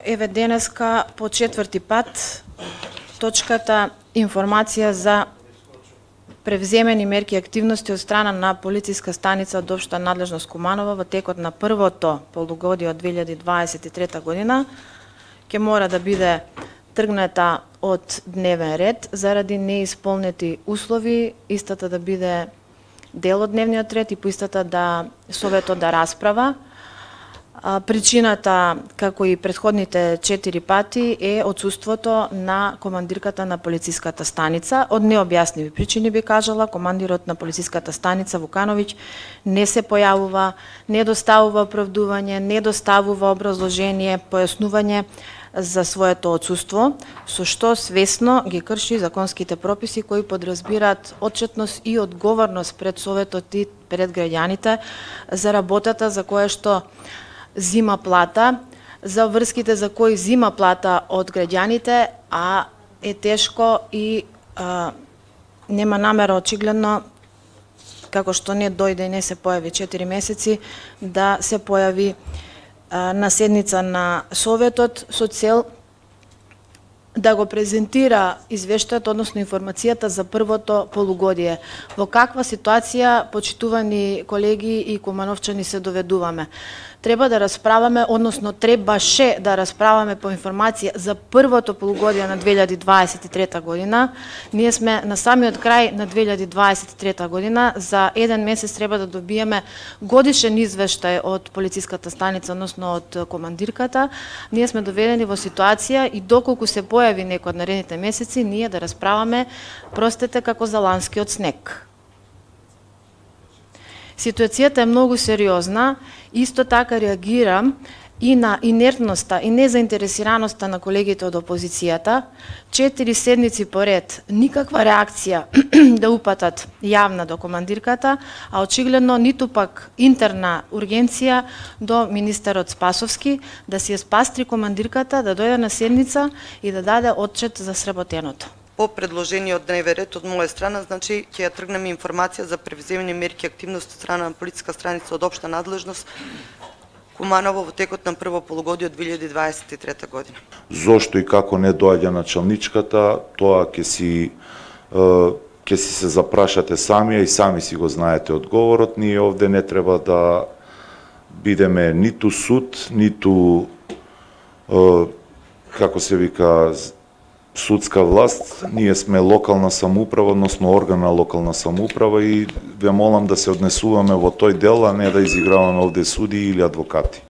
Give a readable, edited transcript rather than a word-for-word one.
Еве денеска по четврти пат точката информација за превземени мерки и активности од страна на полициска станица од општа надлежност Куманово во текот на првото полугодие од 2023 година ќе мора да биде тргната од дневен ред заради неисполнети услови, истата да биде дел од дневниот ред и по истата да Советот да расправа. Причината, како и претходните 4 пати, е отсуството на командирката на полициската станица. Од необјасниви причини би кажала, командирот на полициската станица Вукановиќ не се појавува, не доставува оправдување, не доставува образложение, појаснување за своето отсуство, со што свесно ги крши законските прописи кои подразбираат отчетност и одговорност пред Советот и пред граѓаните за работата за која што зима плата, за врските за кои зима плата од граѓаните, а е тешко и нема намера очигледно, како што не дојде и не се појави 4 месеци, да се појави на седница на Советот со цел да го презентира извештајот, односно информацијата за првото полугодие. Во каква ситуација, почитувани колеги и кумановчани, се доведуваме? Треба да расправаме, односно требаше да расправаме по информација за првото полугодие на 2023 година. Ние сме на самиот крај на 2023 година. За еден месец треба да добиеме годишен извештај од полициската станица, односно од командирката. Ние сме доведени во ситуација и доколку се појави некој од наредните месеци, ние да расправаме, простете, како за ланскиот снег. Ситуацијата е многу сериозна, исто така реагирам и на инертноста и незаинтересираноста на колегите од опозицијата. 4 седмици поред никаква реакција да упатат јавна до командирката, а очигледно ниту пак интерна ургенција до министерот Спасовски да си ја спастри командирката, да дојде на седница и да даде отчет за сработеното. По предложение од дневен ред од моја страна, значи ќе ја тргнеме информација за превземени мерки и активности од страна на полициска станица од општа надлежност Куманово во текот на прво полугодие од 2023 година. Зошто и како не доаѓа началничката, тоа ќе си се запрашате сами и сами си го знаете одговорот. Ние овде не треба да бидеме ниту суд, ниту како се вика судска власт. Ние сме локална самоуправа, односно орган на локална самоуправа и ве молам да се однесуваме во тој дел, а не да изиграваме овде суди или адвокати.